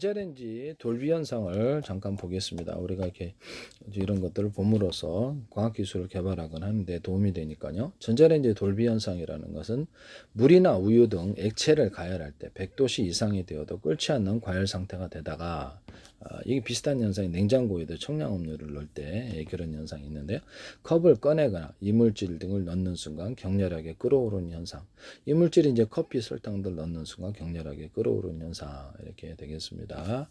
전자레인지 돌비 현상을 잠깐 보겠습니다. 우리가 이렇게 이런 것들을 봄으로써 과학기술을 개발하거나 하는데 도움이 되니까요. 전자레인지 돌비 현상이라는 것은 물이나 우유 등 액체를 가열할 때 100도씨 이상이 되어도 끓지 않는 과열 상태가 되다가 이게 비슷한 현상이 냉장고에도 청량음료를 넣을 때 그런 현상이 있는데요. 컵을 꺼내거나 이물질 등을 넣는 순간 격렬하게 끓어오르는 현상. 이물질이 이제 커피, 설탕 들 넣는 순간 격렬하게 끓어오르는 현상 이렇게 되겠습니다.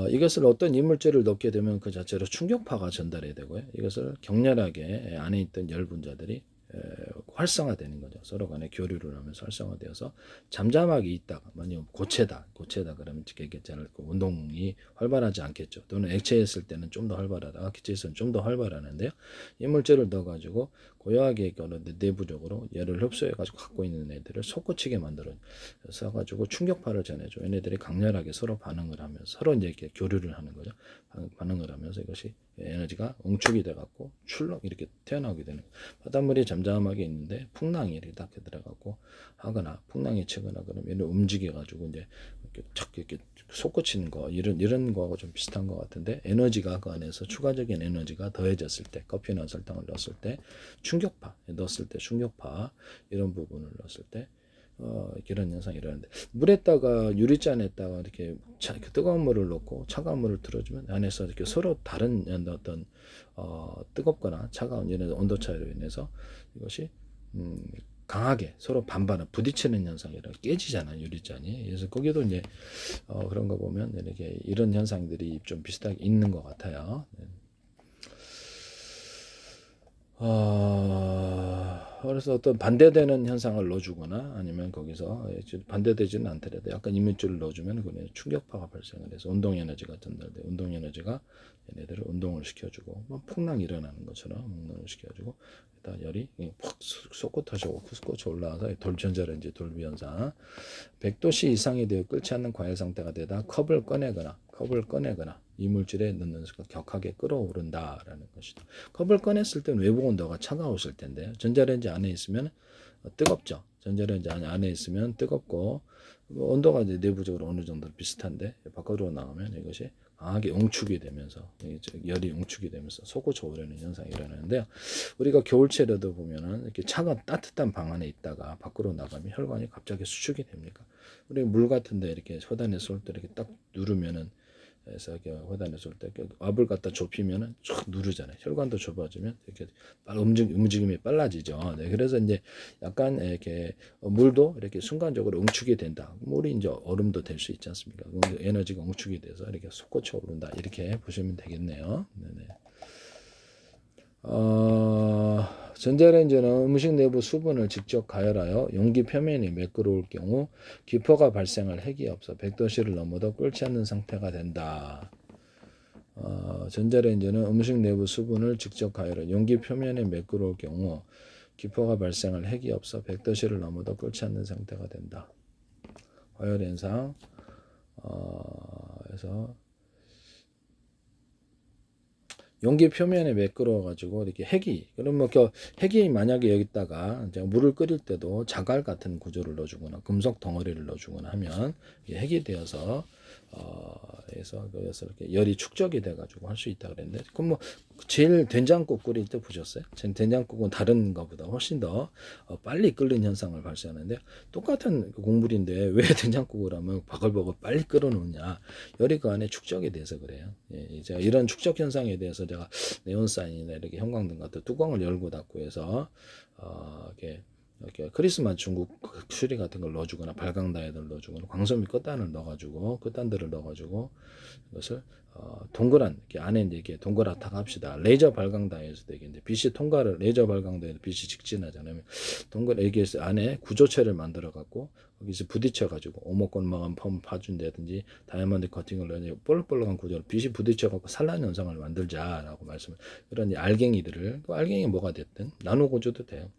이것을 어떤 이물질을 넣게 되면 그 자체로 충격파가 전달이 되고요. 이것을 격렬하게 안에 있던 열 분자들이 활성화되는 거죠. 서로 간에 교류를 하면서 활성화되어서 잠잠하게 있다가 만약 고체다 그러면 기체는 운동이 활발하지 않겠죠. 또는 액체였을 때는 좀 더 활발하다가 기체에서는 좀 더 활발하는데요. 이물질을 넣어가지고 고요하게 내부적으로 열을 흡수해가지고 갖고 있는 애들을 솟구치게 만들어 가지고 충격파를 전해줘. 얘네들이 강렬하게 서로 반응을 하면서 서로 이제 이렇게 교류를 하는 거죠. 반응을 하면서 이것이 에너지가 응축이 돼갖고 출렁 이렇게 태어나게 되는 거예요. 바닷물이 잠잠하게 있는데 풍랑이 이렇게 딱 들어가고 하거나 풍랑이 치거나 그러면 얘는 움직여가지고 이제 이렇게 착 이렇게 솟구치는 거 이런 거하고 좀 비슷한 것 같은데 에너지가 그 안에서 추가적인 에너지가 더해졌을 때 커피나 설탕을 넣었을 때 충격파 이런 부분을 넣었을 때 이런 현상이 일어나는데 물에다가 유리잔에다가 이렇게 뜨거운 물을 넣고 차가운 물을 틀어주면 안에서 이렇게 서로 다른 어떤 뜨겁거나 차가운 이런 온도 차이로 인해서 이것이 강하게 서로 반반을 부딪히는 현상이라 깨지잖아요 유리잔이. 그래서 거기도 이제 그런 거 보면 이렇게 이런 현상들이 좀 비슷하게 있는 것 같아요. 그래서 어떤 반대되는 현상을 넣어주거나 아니면 거기서 반대되지는 않더라도 약간 이물질을 넣어주면 그냥 충격파가 발생을 해서 운동 에너지가 전달돼 운동 에너지가 얘네들을 운동을 시켜주고 뭐 풍랑이 일어나는 것처럼 운동을 시켜주고 일단 열이 푹 솟구쳐 올라와서 전자레인지 돌비 현상 100도씨 이상이 되어 끓지 않는 과열 상태가 되다 컵을 꺼내거나 이물질에 넣는 순간 격하게 끓어오른다라는 것이다. 컵을 꺼냈을 때는 외부 온도가 차가웠을 텐데요. 전자레인지 안에 있으면 뜨겁죠. 전자레인지 안에 있으면 뜨겁고 온도가 이제 내부적으로 어느 정도 비슷한데 바깥으로 나오면 이것이 강하게 응축이 되면서 열이 응축이 되면서 솟구쳐 오르는 현상이 일어나는데요. 우리가 겨울철에도 보면은 이렇게 따뜻한 방 안에 있다가 밖으로 나가면 혈관이 갑자기 수축이 됩니까? 우리 물 같은데 이렇게 소단에 쏠 때 이렇게 딱 누르면은 그래서 이렇게 호단에 쏠 때 압을 갖다 좁히면은 쭉 누르잖아요. 혈관도 좁아지면 이렇게 움직임이 빨라지죠. 네, 그래서 이제 약간 이렇게 물도 이렇게 순간적으로 응축이 된다. 물이 이제 얼음도 될 수 있지 않습니까? 에너지가 응축이 돼서 이렇게 솟구쳐 오른다. 이렇게 보시면 되겠네요. 네네. 전자레인지는 음식 내부 수분을 직접 가열하여 용기 표면이 매끄러울 경우 기포가 발생할 핵이 없어 100도씨를 넘어도 끓지 않는 상태가 된다. 전자레인지는 음식 내부 수분을 직접 가열하여 용기 표면이 매끄러울 경우 기포가 발생할 핵이 없어 100도씨를 넘어도 끓지 않는 상태가 된다. 과열 현상. 그래서 용기 표면에 매끄러워 가지고 이렇게 그러면 핵이 만약에 여기다가 물을 끓일 때도 자갈 같은 구조를 넣어주거나 금속 덩어리를 넣어주거나 하면 핵이 되어서 그래서 이렇게 열이 축적이 돼가지고 할 수 있다 그랬는데 그럼 뭐 제일 된장국 끓일 때 보셨어요? 된장국은 다른 것보다 훨씬 더 빨리 끓는 현상을 발생하는데 똑같은 국물인데 왜 된장국을 하면 바글바글 빨리 끓어놓냐? 열이 그 안에 축적이 돼서 그래요. 제가 이런 축적 현상에 대해서 제가 네온사인이나 이렇게 형광등 같은 뚜껑을 열고 닫고 해서 이렇게 크리스마스 중국 추리 같은 걸 넣어주거나 발광다이를 넣어주거나 광섬유 끝단들을 넣어가지고 이것을 동그란 이렇게 안에 이렇게 동그랗다고 합시다. 레이저 발광다이에서도 이게 이제 빛이 통과를 레이저 발광다이에서 빛이 직진하잖아요. 이게 안에 구조체를 만들어 갖고 거기서 부딪혀 가지고 오목골막한 펌 파준다든지 다이아몬드 커팅을 넣어 볼록볼록한 구조로 빛이 부딪혀 갖고 산란 현상을 만들자라고 말씀을 그런 알갱이들을 알갱이 뭐가 됐든 나노 구조도 돼요.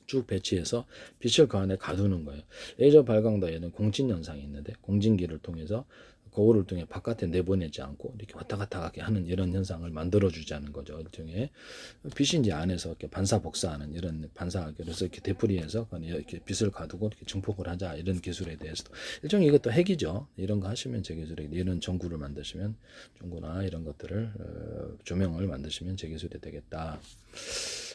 쭉 배치해서 빛을 그 안에 가두는 거예요. 레이저 발광다에는 공진 현상이 있는데 공진기를 통해서 거울을 통해 바깥에 내보내지 않고 이렇게 왔다 갔다 하게 하는 이런 현상을 만들어주자는 거죠. 일종의 빛이 이제 안에서 이렇게 반사복사하는 이런 그래서 이렇게 되풀이해서 이렇게 빛을 가두고 이렇게 증폭을 하자 이런 기술에 대해서도 일종의 이것도 핵이죠. 이런 거 하시면 제 기술에 이런 전구를 만드시면 전구나 이런 것들을 조명을 만드시면 제 기술이 되겠다.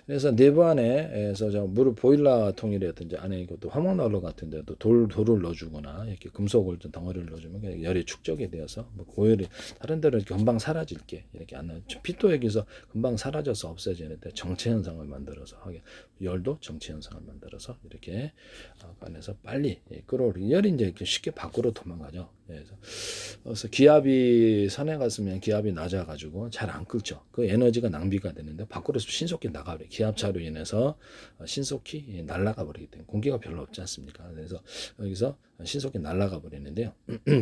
그래서 내부 안에서 물 보일러 통이라든지 안에 이것도 화목난로 같은 데도 돌을 넣어주거나 이렇게 금속을 좀 덩어리를 넣어주면 열이 축적이 되어서 뭐 고열이 다른 데는 금방 사라질게 이렇게 안 나요. 빛도 여기서 금방 사라져서 없어지는데 정체 현상을 만들어서 하게 열도 정체 현상을 만들어서 이렇게 안에서 빨리 끌어올리기 열이 이제 쉽게 밖으로 도망가죠. 그래서 기압이 산에 갔으면 기압이 낮아가지고 잘 안 끓죠. 그 에너지가 낭비가 되는데 밖으로 신속히 나가버려. 기압차로 인해서 신속히 날아가 버리기 때문에 공기가 별로 없지 않습니까? 그래서 여기서 신속히 날아가 버리는데요.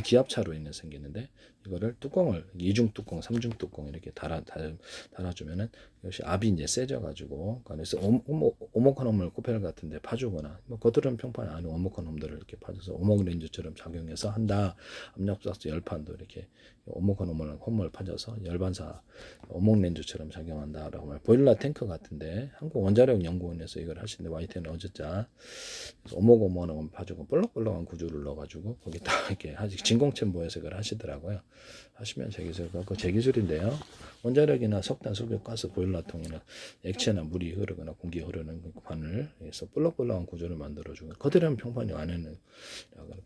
기압차로 인해 생기는데 이거를 뚜껑을 이중 뚜껑, 삼중 뚜껑 이렇게 달아주면은 역시 압이 이제 세져가지고 그래서 오목한 코펠 같은데 파주거나 뭐 겉으로는 평판이 아닌 오목한 홈들을 이렇게 파줘서 오목 렌즈처럼 작용해서 한다. 압력박스 열판도 이렇게 오목한 홈을 파져서 열반사 오목 렌즈처럼 작용한다라고 말. 보일러 탱크 같은데 한국 원자력 연구원에서 이걸 하시는데 YTN 어제자 오목한 파주고 볼록볼록한 구조를 넣어가지고 거기다 이렇게 진공챔버에서 이걸 하시더라고요. 하시면 제 기술 그 제 기술인데요. 원자력이나 석탄, 석유가스 보일러통이나 액체나 물이 흐르거나 공기 흐르는 관을 해서 볼록볼록한 구조를 만들어주고 겉으로는 평판이 안에는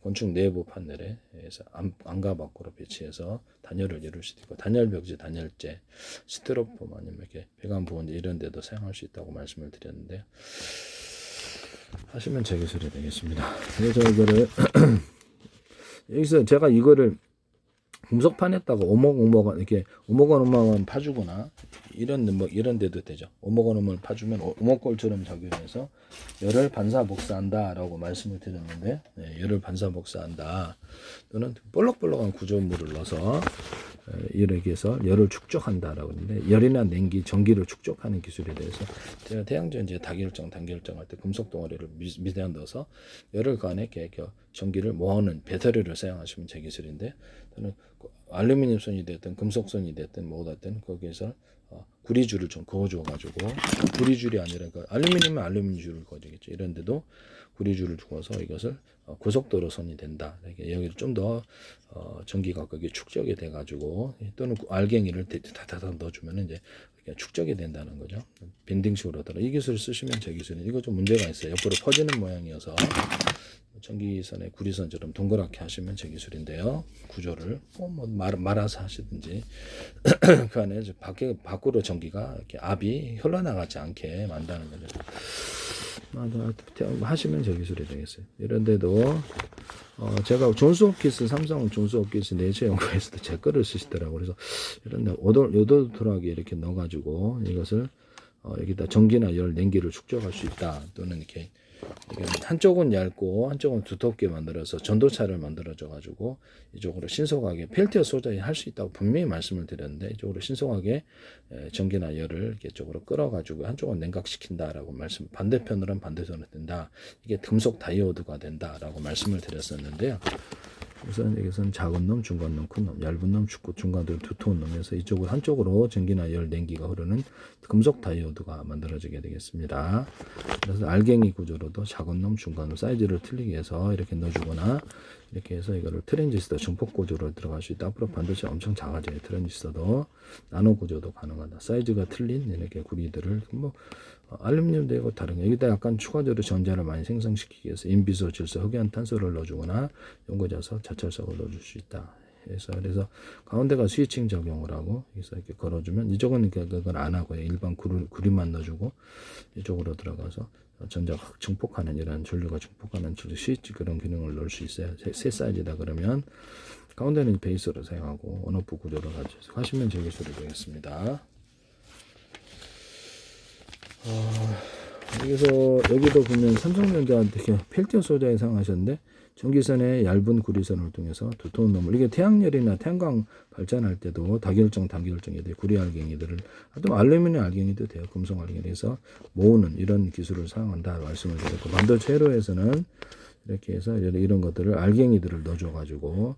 건축 내부 판넬에 해서 안과 밖으로 배치해서 단열을 이룰 수도 있고 단열벽지, 단열재, 스티로폼 아니면 이렇게 배관 보온재 이런 데도 사용할 수 있다고 말씀을 드렸는데요. 하시면 제 기술이 되겠습니다. 그래서 이거를 여기서 제가 이거를 금속판에다가 오목오목한 이렇게 오목한 파주거나 이런 데도 되죠. 오목을 파주면 오목골처럼 작용해서 열을 반사복사한다라고 말씀을 드렸는데 열을 반사복사한다 또는 볼록볼록한 구조물을 넣어서 이렇게 해서 열을 축적한다라고 하는데 열이나 냉기, 전기를 축적하는 기술에 대해서 제가 태양전지에 단결정 할 때 금속 덩어리를 미대한 넣어서 열을 그 안에 전기를 모으는 배터리를 사용하시면 제 기술인데 또는 알루미늄선이 됐든 금속선이 됐든 뭐가 됐든 거기에서 구리줄을 좀 그어줘가지고 구리줄이 아니라 알루미늄은 알루미늄줄을 그어주겠죠. 이런데도 구리줄을 두어서 이것을 고속도로 선이 된다. 여기를 좀 더 전기가 거기 축적이 돼가지고 또는 알갱이를 다다다 넣어주면 이제 축적이 된다는 거죠. 밴딩식으로 하더라도 이 기술을 쓰시면 제 기술은 이거 좀 문제가 있어요. 옆으로 퍼지는 모양이어서 전기선의 구리선처럼 동그랗게 하시면 제 기술인데요. 구조를 말아서 하시든지 그 안에 밖으로 전기가 이렇게 압이 흘러나가지 않게 만드는 거죠. 하시면 제 기술이 되겠어요. 이런데도 제가 존스홉키스 삼성 존스홉키스 내체 연구에서도 제 거를 쓰시더라고요. 그래서 이런데 요도트락에 이렇게 넣어가지고 이것을 여기다 전기나 열, 냉기를 축적할 수 있다. 또는 이렇게 한쪽은 얇고 한쪽은 두텁게 만들어서 전도차를 만들어줘 가지고 이쪽으로 신속하게 펠티어 소자에 할 수 있다고 분명히 말씀을 드렸는데 이쪽으로 신속하게 전기나 열을 이쪽으로 끌어 가지고 한쪽은 냉각시킨다라고 말씀 반대편으로는 반대편으로 된다. 이게 금속 다이오드가 된다라고 말씀을 드렸었는데요. 우선 여기서는 작은 놈, 중간 놈, 큰 놈, 얇은 놈, 중간으로 두터운 놈에서 이쪽으로 한쪽으로 전기나 열, 냉기가 흐르는 금속 다이오드가 만들어지게 되겠습니다. 그래서 알갱이 구조로도 작은 놈, 중간 놈 사이즈를 틀리게 해서 이렇게 넣어주거나 이렇게 해서 이거를 트랜지스터 증폭 구조로 들어갈 수 있다. 앞으로 반도체 엄청 작아져요. 트랜지스터도 나노 구조도 가능하다. 사이즈가 틀린 이렇게 구리들을 알루미늄 되고 다른 거 여기다 약간 추가적으로 전자를 많이 생성시키기 위해서 인비소, 질소, 흑연탄소를 넣어주거나 연고자석, 자철석을 넣어줄 수 있다. 그래서 가운데가 스위칭 적용을 하고 여기서 이렇게 걸어주면 이쪽은 그걸 안 하고요. 일반 구리만 넣어주고 이쪽으로 들어가서 전자 증폭하는 이런 전류가 증폭하는 스위치 그런 기능을 넣을 수 있어요. 세 사이즈다 그러면 가운데는 베이스로 사용하고 온오프 구조로 가지고 하시면 제 기술이 되겠습니다. 여기도 보면 삼성전자 되게 펠티어 소자에 사용하셨는데 전기선의 얇은 구리선을 통해서 두터운 놈을 이게 태양열이나 태양광 발전할 때도 다결정, 단결정이들 구리 알갱이들을 또 알루미늄 알갱이도 돼요. 금속 알갱이에서 모으는 이런 기술을 사용한다 말씀을 드렸고 반도체 회로에서는 이렇게 해서 이런 것들을 알갱이들을 넣어줘가지고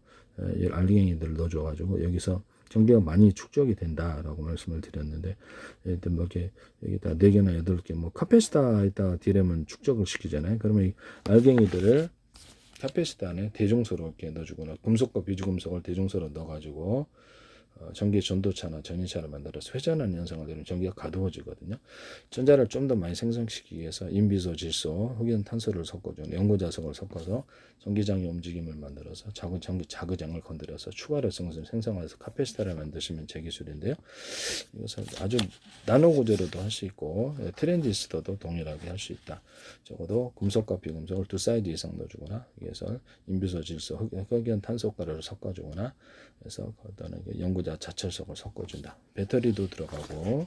알갱이들을 넣어줘가지고 여기서 전기가 많이 축적이 된다라고 말씀을 드렸는데, 일단 뭐 이렇게 여기다 4개나 8개 뭐 카페시타에다 디램은 축적을 시키잖아요. 그러면 이 알갱이들을 카페시타 안에 대중소로 이렇게 넣어주거나 금속과 비주금속을 대중소로 넣어가지고 전기 전도차나 전이차를 만들어서 회전하는 현상을 내면 전기가 가두어지거든요. 전자를 좀 더 많이 생성시키기 위해서 인비소, 질소, 흑연, 탄소를 섞어주는 연고자석을 섞어서 전기장의 움직임을 만들어서 자그장을 건드려서 추가로 생성해서 카페시타를 만드시면 제 기술인데요. 이것은 아주 나노 구조로도 할 수 있고 트랜지스터도 동일하게 할 수 있다. 적어도 금속과 비금속을 2사이즈 이상 넣어주거나 여기서 인비소, 질소, 흑연, 탄소가루를 섞어주거나 해서 어떤 연구자 자철석을 섞어준다. 배터리도 들어가고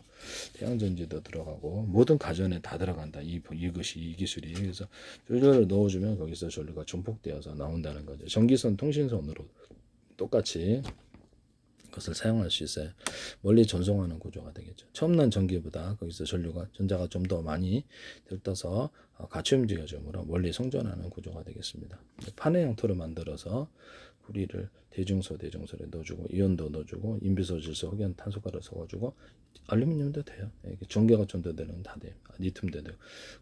태양전지도 들어가고 모든 가전에 다 들어간다. 이것이 이 기술이. 그래서 전류를 넣어주면 거기서 전류가 증폭되어서 나온다는 거죠. 전기선, 통신선으로 똑같이 것을 사용할 수 있어요. 멀리 전송하는 구조가 되겠죠. 처음 난 전기보다 거기서 전자가 좀 더 많이 들떠서 같이 움직여주므로 멀리 송전하는 구조가 되겠습니다. 판의 형태로 만들어서 구리를 대중소에 넣어주고 이온도 넣어주고 인비소, 질소, 흑연, 탄소가루 섞어주고 알루미늄도 돼요. 전기가 전도되는 다 돼요. 리튬도 되고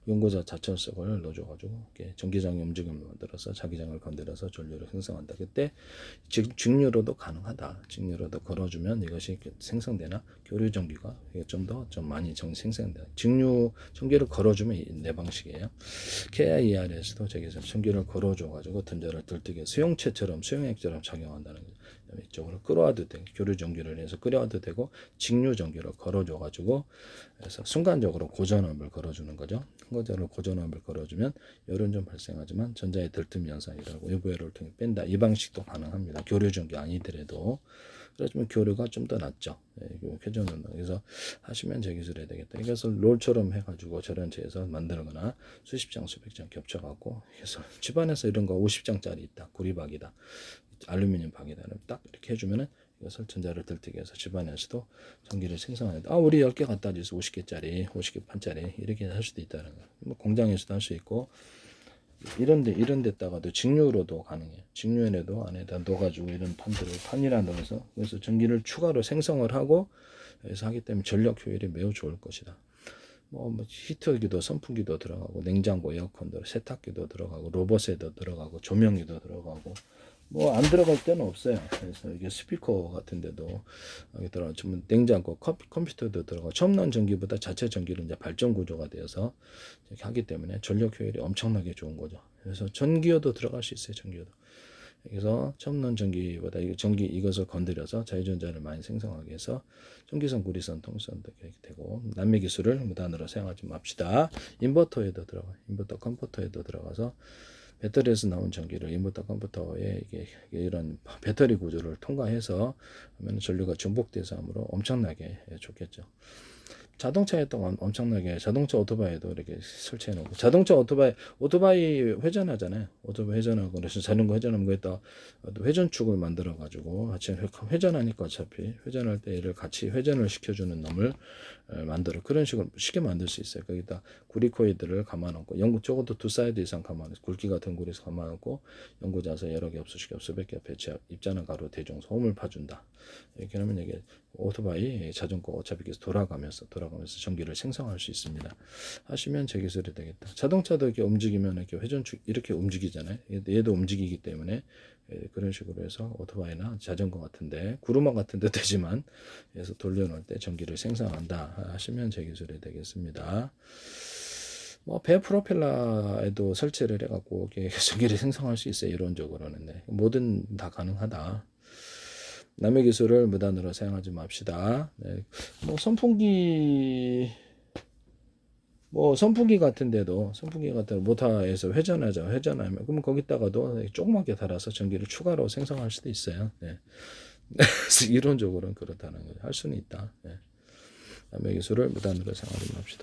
연고자 자철석을 넣어줘가지고 전기장의 움직임을 만들어서 자기장을 건드려서 전류를 생성한다. 그때 직류로도 가능하다. 직류로도 걸어주면 이것이 생성되나 교류 전기가 좀 많이 생성된다. 직류 전기를 걸어주면 내 방식이에요. KIER에서도 저기서 전기를 걸어줘가지고 전자를 들뜨게 수용체처럼 수용액처럼 작용한다는 거죠. 이쪽으로 끌어와도 되고 교류 전기를 해서 끌어와도 되고 직류 전기를 걸어줘가지고 그래서 순간적으로 고전압을 걸어주는 거죠. 순간적으로 고전압을 걸어주면 열은 좀 발생하지만 전자의 들뜸 현상이라고 일부열을 통해 뺀다. 이 방식도 가능합니다. 교류 전기 아니더라도. 그렇지만 교류가 좀 더 낫죠. 회전은 그래서 하시면 제 기술이 되겠다. 이것을 롤처럼 해가지고 저런체에서 만들거나 수십 장, 수백 장 겹쳐갖고 해서 집안에서 이런 거 50장짜리 있다. 구리박이다. 알루미늄 박이다. 딱 이렇게 해주면은 이것을 전자를 들뜨게 해서 집안에서도 전기를 생성하는데 우리 10개 갖다 줘서 50개짜리, 50개 판짜리 이렇게 할 수도 있다는 거예요. 뭐 공장에서도 할 수 있고 이런 데다가도 직류로도 가능해요. 직류에도 안에다 넣어가지고 이런 판이라 넣어서 그래서 전기를 추가로 생성을 하고 그래서 하기 때문에 전력 효율이 매우 좋을 것이다. 뭐 히터기도 선풍기도 들어가고 냉장고, 에어컨도 세탁기도 들어가고 로봇에도 들어가고 조명기도 들어가고 뭐 안 들어갈 때는 없어요. 그래서 이게 스피커 같은 데도 여기 들어가 좀 냉장고, 컴퓨터도 들어가. 처음 나온 전기보다 자체 전기를 이제 발전 구조가 되어서 이렇게 하기 때문에 전력 효율이 엄청나게 좋은 거죠. 그래서 전기요도 들어갈 수 있어요. 전기요도. 그래서 처음 나온 전기보다 이것을 건드려서 자유전자를 많이 생성하게 해서 전기선, 구리선, 통선도 이렇게 되고 남의 기술을 무단으로 사용하지 맙시다. 인버터에도 들어가. 인버터 컴퓨터에도 들어가서 배터리에서 나온 전기를 인버터 컴퓨터에 이런 배터리 구조를 통과해서 하면 전류가 중복돼서 하므로 엄청나게 좋겠죠. 자동차에도 엄청나게 자동차 오토바이도 이렇게 설치해 놓고 자동차 오토바이 회전하잖아요. 오토바이 회전하고 그래서 자전거 회전하면 거기다 회전축을 만들어 가지고 같이 회전하니까 어차피 회전할 때 얘를 같이 회전을 시켜주는 놈을 만들어 그런 식으로 쉽게 만들 수 있어요. 거기다 구리코이드를 감아놓고 적어도 2사이드 이상 감아놓고 굵기 같은 구리에서 감아놓고 연고자서 여러 개 수백 개 배치하고 입자나 가루 대중 소음을 파준다. 이렇게 하면 이게 오토바이 자전거 어차피 계속 돌아가면서 전기를 생성할 수 있습니다. 하시면 제 기술이 되겠다. 자동차도 이렇게 움직이면 이렇게 회전축 이렇게 움직이잖아요. 얘도 움직이기 때문에 그런 식으로 해서 오토바이나 자전거 같은데 구르마 같은데 되지만 그래서 돌려놓을 때 전기를 생성한다 하시면 제 기술이 되겠습니다. 뭐 배 프로펠러에도 설치를 해갖고 전기를 생성할 수 있어요. 이론적으로는 뭐든 다 가능하다. 남의 기술을 무단으로 사용하지 맙시다. 뭐 선풍기 같은데도 모터에서 회전하면 그러면 거기다가도 조그맣게 달아서 전기를 추가로 생성할 수도 있어요. 이론적으로는 그렇다는 거죠. 할 수는 있다. 남의 기술을 무단으로 사용하지 맙시다.